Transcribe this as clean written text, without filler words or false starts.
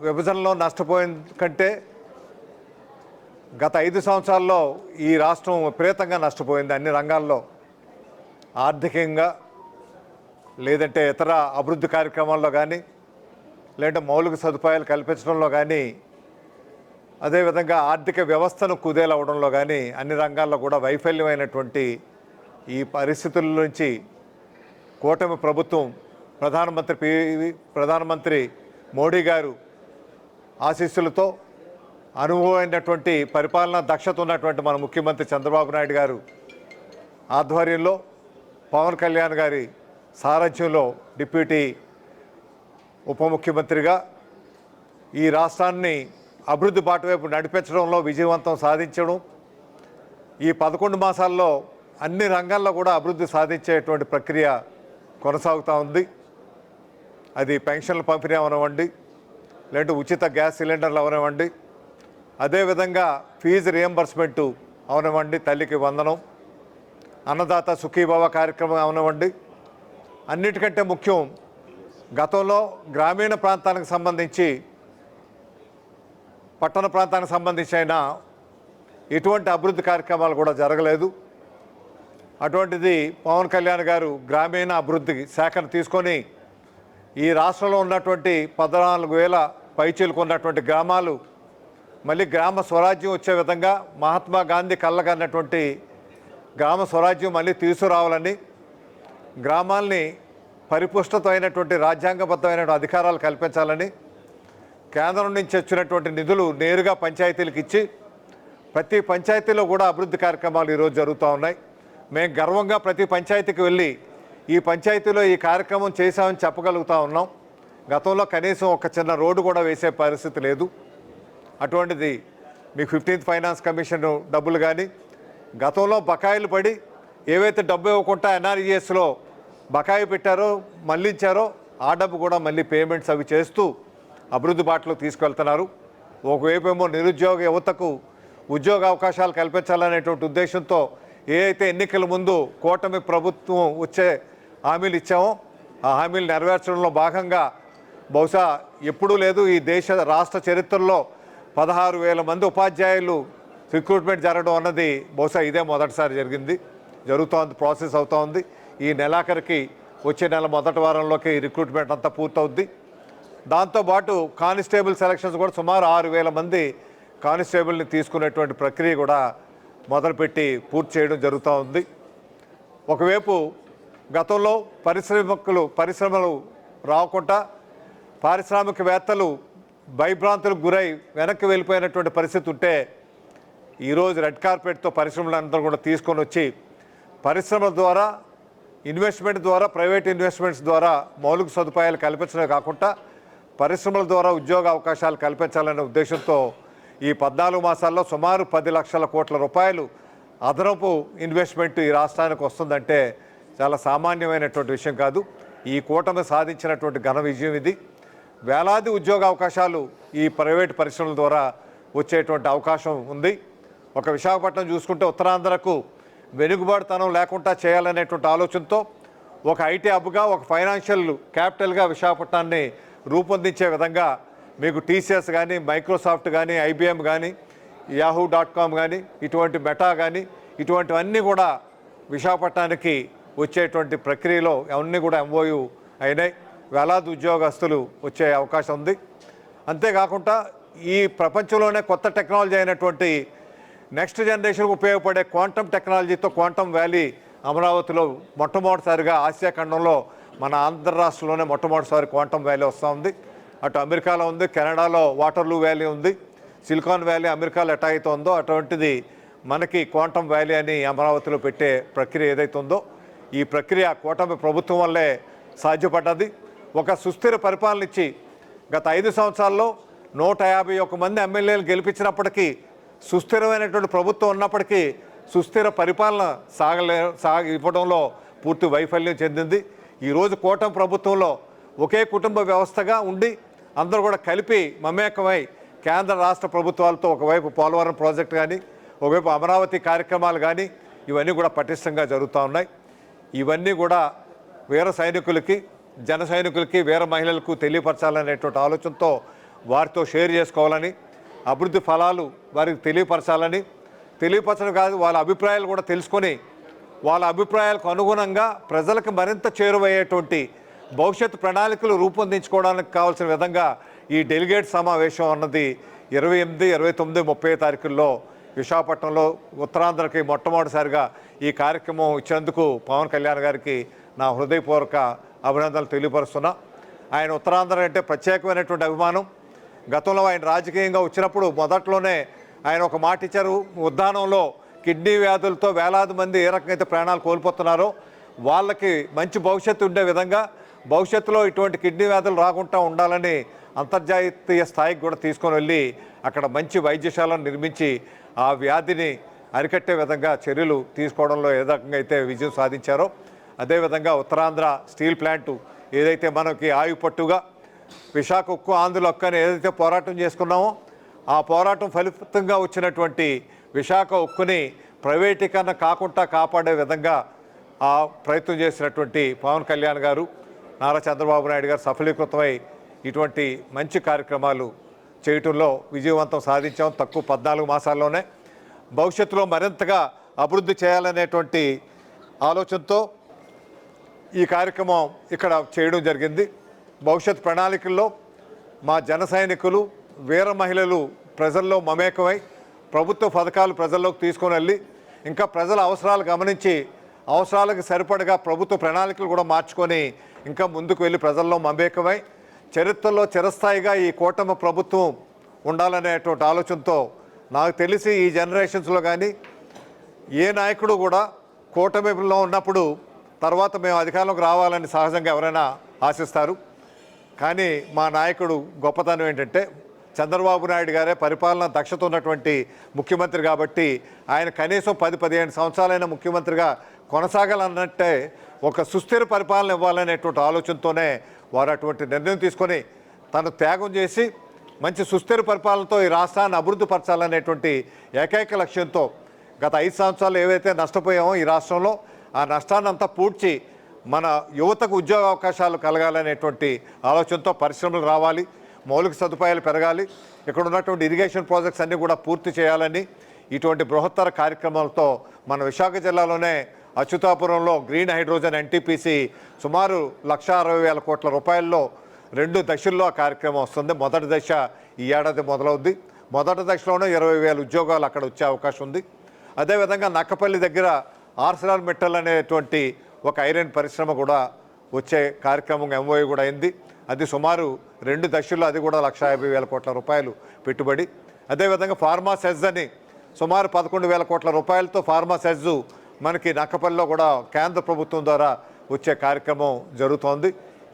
విభజనలో నష్టపోయిన కంటే గత 5 సంవత్సరాల్లో ఈ రాష్ట్రం విపరీతంగా నష్టపోయింది. అన్ని రంగాల్లో ఆర్థికంగా, లేదంటే ఇతర అభివృద్ధి కార్యక్రమాల్లో కానీ, లేదంటే మౌలిక సదుపాయాలు కల్పించడంలో కానీ, అదేవిధంగా ఆర్థిక వ్యవస్థను కుదేలవడంలో కానీ అన్ని రంగాల్లో కూడా వైఫల్యమైనటువంటి ఈ పరిస్థితుల నుంచి కూటమి ప్రభుత్వం ప్రధానమంత్రి మోడీ గారు ఆశీస్సులతో అనుభవమైనటువంటి పరిపాలనా దక్షత ఉన్నటువంటి మన ముఖ్యమంత్రి చంద్రబాబు నాయుడు గారు ఆధ్వర్యంలో పవన్ కళ్యాణ్ గారి సారథ్యంలో డిప్యూటీ ఉప ముఖ్యమంత్రిగా ఈ రాష్ట్రాన్ని అభివృద్ధి బాట వైపు నడిపించడంలో విజయవంతం సాధించడం, ఈ 11 మాసాల్లో అన్ని రంగాల్లో కూడా అభివృద్ధి సాధించేటువంటి ప్రక్రియ కొనసాగుతూ ఉంది. అది పెన్షన్ల పంపిణీ అవనివ్వండి, లేదంటే ఉచిత గ్యాస్ సిలిండర్లు అవనివ్వండి, అదేవిధంగా ఫీజు రియంబర్స్మెంటు అవనివ్వండి, తల్లికి వందనం, అన్నదాత సుఖీభవ కార్యక్రమం అవనివ్వండి. అన్నిటికంటే ముఖ్యం, గతంలో గ్రామీణ ప్రాంతానికి సంబంధించి పట్టణ ప్రాంతానికి సంబంధించి అయినా ఎటువంటి అభివృద్ధి కార్యక్రమాలు కూడా జరగలేదు. అటువంటిది పవన్ కళ్యాణ్ గారు గ్రామీణ అభివృద్ధి శాఖను తీసుకొని ఈ రాష్ట్రంలో ఉన్నటువంటి 14,000 పైచీలకు ఉన్నటువంటి గ్రామాలు మళ్ళీ గ్రామ స్వరాజ్యం వచ్చే విధంగా మహాత్మా గాంధీ కళ్ళకన్నటువంటి గ్రామ స్వరాజ్యం మళ్ళీ తీసుకురావాలని, గ్రామాల్ని పరిపుష్టత అయినటువంటి రాజ్యాంగబద్ధమైనటువంటి అధికారాలు కల్పించాలని, కేంద్రం నుంచి వచ్చినటువంటి నిధులు నేరుగా పంచాయతీలకు ఇచ్చి ప్రతి పంచాయతీలో కూడా అభివృద్ధి కార్యక్రమాలు ఈరోజు జరుగుతూ ఉన్నాయి. మేము గర్వంగా ప్రతి పంచాయతీకి వెళ్ళి ఈ పంచాయతీలో ఈ కార్యక్రమం చేశామని చెప్పగలుగుతూ ఉన్నాం. గతంలో కనీసం ఒక చిన్న రోడ్డు కూడా వేసే పరిస్థితి లేదు. అటువంటిది మీకు 15th ఫైనాన్స్ కమిషన్ డబ్బులు కానీ, గతంలో బకాయిలు పడి ఏవైతే డబ్బు ఇవ్వకుండా ఎన్ఆర్ఈఎస్లో బకాయి పెట్టారో మళ్ళించారో ఆ డబ్బు కూడా మళ్ళీ పేమెంట్స్ అవి చేస్తూ అభివృద్ధి బాటలో తీసుకెళ్తున్నారు. ఒకవైపు ఏమో నిరుద్యోగ యువతకు ఉద్యోగ అవకాశాలు కల్పించాలనేటువంటి ఉద్దేశంతో ఏ అయితే ఎన్నికల ముందు కూటమి ప్రభుత్వం వచ్చే హామీలు ఇచ్చామో ఆ హామీలు నెరవేర్చడంలో భాగంగా బహుశా ఎప్పుడూ లేదు ఈ దేశ రాష్ట్ర చరిత్రలో 16,000 మంది ఉపాధ్యాయులు రిక్రూట్మెంట్ జరగడం అన్నది బహుశా ఇదే మొదటిసారి జరుగుతోంది, ప్రాసెస్ అవుతోంది. ఈ నెలాఖరికి వచ్చే నెల మొదటి వారంలోకి రిక్రూట్మెంట్ అంతా పూర్తవుద్ది. దాంతోపాటు కానిస్టేబుల్ సెలక్షన్స్ కూడా సుమారు 6,000 మంది కానిస్టేబుల్ని తీసుకునేటువంటి ప్రక్రియ కూడా మొదలుపెట్టి పూర్తి చేయడం జరుగుతూ ఉంది. ఒకవైపు గతంలో పరిశ్రమలు రాకుండా పారిశ్రామికవేత్తలు భయభ్రాంతులకు గురై వెనక్కి వెళ్ళిపోయినటువంటి పరిస్థితి ఉంటే ఈరోజు రెడ్ కార్పెట్తో పరిశ్రమలందరూ కూడా తీసుకొని వచ్చి పరిశ్రమల ద్వారా, ఇన్వెస్ట్మెంట్ ద్వారా, ప్రైవేట్ ఇన్వెస్ట్మెంట్స్ ద్వారా మౌలిక సదుపాయాలు కల్పించడమే కాకుండా పరిశ్రమల ద్వారా ఉద్యోగ అవకాశాలు కల్పించాలనే ఉద్దేశంతో ఈ 14 మాసాల్లో సుమారు 10 లక్షల కోట్ల రూపాయలు అదనపు ఇన్వెస్ట్మెంట్ ఈ రాష్ట్రానికి వస్తుందంటే చాలా సామాన్యమైనటువంటి విషయం కాదు. ఈ కూటమి సాధించినటువంటి ఘన విజయం ఇది. వేలాది ఉద్యోగ అవకాశాలు ఈ ప్రైవేటు పరిశ్రమల ద్వారా వచ్చేటువంటి అవకాశం ఉంది. ఒక విశాఖపట్నం చూసుకుంటే ఉత్తరాంధ్రకు వెనుకబాటుతనం లేకుండా చేయాలనేటువంటి ఆలోచనతో ఒక ఐటీ హబ్గా, ఒక ఫైనాన్షియల్ క్యాపిటల్గా విశాఖపట్నాన్ని రూపొందించే విధంగా మీకు టీసీఎస్ కానీ, మైక్రోసాఫ్ట్ కానీ, ఐబిఎం కానీ, yahoo.com కానీ, ఇటువంటి మెటా కానీ ఇటువంటివన్నీ కూడా విశాఖపట్నానికి వచ్చేటువంటి ప్రక్రియలో అవన్నీ కూడా ఎంఓయూ అయినాయి. వేలాది ఉద్యోగస్తులు వచ్చే అవకాశం ఉంది. అంతేకాకుండా ఈ ప్రపంచంలోనే కొత్త టెక్నాలజీ అయినటువంటి నెక్స్ట్ జనరేషన్కి ఉపయోగపడే క్వాంటమ్ టెక్నాలజీతో క్వాంటమ్ వ్యాలీ అమరావతిలో మొట్టమొదటిసారిగా ఆసియా ఖండంలో మన ఆంధ్ర రాష్ట్రంలోనే మొట్టమొదటిసారి క్వాంటమ్ వ్యాలీ వస్తూ ఉంది. అటు అమెరికాలో ఉంది, కెనడాలో వాటర్లూ వ్యాలీ ఉంది, సిలికాన్ వ్యాలీ అమెరికాలో ఎట్లా అయితే ఉందో అటువంటిది మనకి క్వాంటమ్ వ్యాలీ అని అమరావతిలో పెట్టే ప్రక్రియ ఏదైతే ఉందో ఈ ప్రక్రియ కూటమి ప్రభుత్వం వల్లే సాధ్యపడ్డది. ఒక సుస్థిర పరిపాలన ఇచ్చి గత 5 సంవత్సరాల్లో 151 మంది ఎమ్మెల్యేలు గెలిపించినప్పటికీ, సుస్థిరమైనటువంటి ప్రభుత్వం ఉన్నప్పటికీ సుస్థిర పరిపాలన ఇవ్వడంలో పూర్తి వైఫల్యం చెందింది. ఈరోజు కూటమి ప్రభుత్వంలో ఒకే కుటుంబ వ్యవస్థగా ఉండి అందరూ కూడా కలిపి మమేకమై కేంద్ర రాష్ట్ర ప్రభుత్వాలతో ఒకవైపు పోలవరం ప్రాజెక్టు కానీ, ఒకవైపు అమరావతి కార్యక్రమాలు కానీ ఇవన్నీ కూడా పటిష్టంగా జరుగుతూ ఉన్నాయి. ఇవన్నీ కూడా వీర సైనికులకి, జన సైనికులకి, వీర మహిళలకు తెలియపరచాలనేటువంటి ఆలోచనతో వారితో షేర్ చేసుకోవాలని, అభివృద్ధి ఫలాలు వారికి తెలియపరచడం కాదు, వాళ్ళ అభిప్రాయాలు కూడా తెలుసుకొని వాళ్ళ అభిప్రాయాలకు అనుగుణంగా ప్రజలకు మరింత చేరువయ్యేటువంటి భవిష్యత్తు ప్రణాళికలు రూపొందించుకోవడానికి కావాల్సిన విధంగా ఈ డెలిగేట్ సమావేశం అన్నది 28, 29, 30 తారీఖుల్లో విశాఖపట్నంలో ఉత్తరాంధ్రకి మొట్టమొదటిసారిగా ఈ కార్యక్రమం ఇచ్చేందుకు పవన్ కళ్యాణ్ గారికి నా హృదయపూర్వక అభినందనలు తెలియపరుస్తున్నా. ఆయన ఉత్తరాంధ్ర అంటే ప్రత్యేకమైనటువంటి అభిమానం. గతంలో ఆయన రాజకీయంగా వచ్చినప్పుడు మొదట్లోనే ఆయన ఒక మాట ఇచ్చారు, ఉద్దానంలో కిడ్నీ వ్యాధులతో వేలాది మంది ఏ రకంగా అయితే ప్రాణాలు కోల్పోతున్నారో వాళ్ళకి మంచి భవిష్యత్తు ఉండే విధంగా భవిష్యత్తులో ఇటువంటి కిడ్నీ వ్యాధులు రాకుండా ఉండాలని అంతర్జాతీయ స్థాయికి కూడా తీసుకొని వెళ్ళి అక్కడ మంచి వైద్యశాలను నిర్మించి ఆ వ్యాధిని అరికట్టే విధంగా చర్యలు తీసుకోవడంలో ఏ రకంగా అయితే విజయం సాధించారో అదేవిధంగా ఉత్తరాంధ్ర స్టీల్ ప్లాంటు ఏదైతే మనకి ఆయుపట్టుగా విశాఖ ఉక్కు ఆంధ్రుల హక్కు అని ఏదైతే పోరాటం చేసుకున్నామో ఆ పోరాటం ఫలితంగా వచ్చినటువంటి విశాఖ ఉక్కుని ప్రైవేటీకరణ కాకుండా కాపాడే విధంగా ఆ ప్రయత్నం చేసినటువంటి పవన్ కళ్యాణ్ గారు, నారా చంద్రబాబు నాయుడు గారు సఫలీకృతమై ఇటువంటి మంచి కార్యక్రమాలు చేయటంలో విజయవంతం సాధించాం. తక్కువ 14 మాసాల్లోనే భవిష్యత్తులో మరింతగా అభివృద్ధి చేయాలనేటువంటి ఆలోచనతో ఈ కార్యక్రమం ఇక్కడ చేయడం జరిగింది. భవిష్యత్ ప్రణాళికల్లో మా జన సైనికులు, వీర మహిళలు ప్రజల్లో మమేకమై ప్రభుత్వ పథకాలు ప్రజల్లోకి తీసుకొని వెళ్ళి ఇంకా ప్రజల అవసరాలు గమనించి అవసరాలకు సరిపడగా ప్రభుత్వ ప్రణాళికలు కూడా మార్చుకొని ఇంకా ముందుకు వెళ్ళి ప్రజల్లో మమేకమై చరిత్రలో చిరస్థాయిగా ఈ కూటమి ప్రభుత్వం ఉండాలనేటువంటి ఆలోచనతో నాకు తెలిసి ఈ జనరేషన్స్లో కానీ ఏ నాయకుడు కూడా కూటమిలో ఉన్నప్పుడు తర్వాత మేము అధికారంలోకి రావాలని సహజంగా ఎవరైనా ఆశిస్తారు. కానీ మా నాయకుడు గొప్పతనం ఏంటంటే చంద్రబాబు నాయుడు గారే పరిపాలన దక్షత ఉన్నటువంటి ముఖ్యమంత్రి కాబట్టి ఆయన కనీసం 10-15 సంవత్సరాలైన ముఖ్యమంత్రిగా కొనసాగాలన్నట్టే ఒక సుస్థిర పరిపాలన ఇవ్వాలనేటువంటి ఆలోచనతోనే వారు అటువంటి నిర్ణయం తీసుకొని తను త్యాగం చేసి మంచి సుస్థిర పరిపాలనతో ఈ రాష్ట్రాన్ని అభివృద్ధి పరచాలనేటువంటి ఏకైక లక్ష్యంతో గత 5 సంవత్సరాలు ఏవైతే నష్టపోయామో ఈ రాష్ట్రంలో ఆ నష్టాన్ని అంతా పూడ్చి మన యువతకు ఉద్యోగ అవకాశాలు కలగాలనేటువంటి ఆలోచనతో పరిశ్రమలు రావాలి, మౌలిక సదుపాయాలు పెరగాలి, ఇక్కడ ఉన్నటువంటి ఇరిగేషన్ ప్రాజెక్ట్స్ అన్నీ కూడా పూర్తి చేయాలని ఇటువంటి బృహత్తర కార్యక్రమాలతో మన విశాఖ జిల్లాలోనే అచ్యుతాపురంలో గ్రీన్ హైడ్రోజన్ ఎన్టీపీసీ సుమారు 1,60,000 కోట్ల రూపాయల్లో 2 దశల్లో ఆ కార్యక్రమం వస్తుంది. మొదటి దశ ఈ ఏడాది మొదలవుద్ది. మొదటి దశలోనే 20,000 ఉద్యోగాలు అక్కడ వచ్చే అవకాశం ఉంది. అదేవిధంగా నక్కపల్లి దగ్గర ఆర్సెలర్ మిట్టల్ అనేటువంటి ఒక ఐరన్ పరిశ్రమ కూడా వచ్చే కార్యక్రమం ఎంఓయూ కూడా అయింది. అది సుమారు 2 దశల్లో అది కూడా 1,50,000 కోట్ల రూపాయలు పెట్టుబడి. అదేవిధంగా ఫార్మా సెజ్ అని సుమారు 11,000 కోట్ల రూపాయలతో ఫార్మా సెజ్ మనకి నక్కపల్లిలో కూడా కేంద్ర ప్రభుత్వం ద్వారా వచ్చే కార్యక్రమం జరుగుతోంది.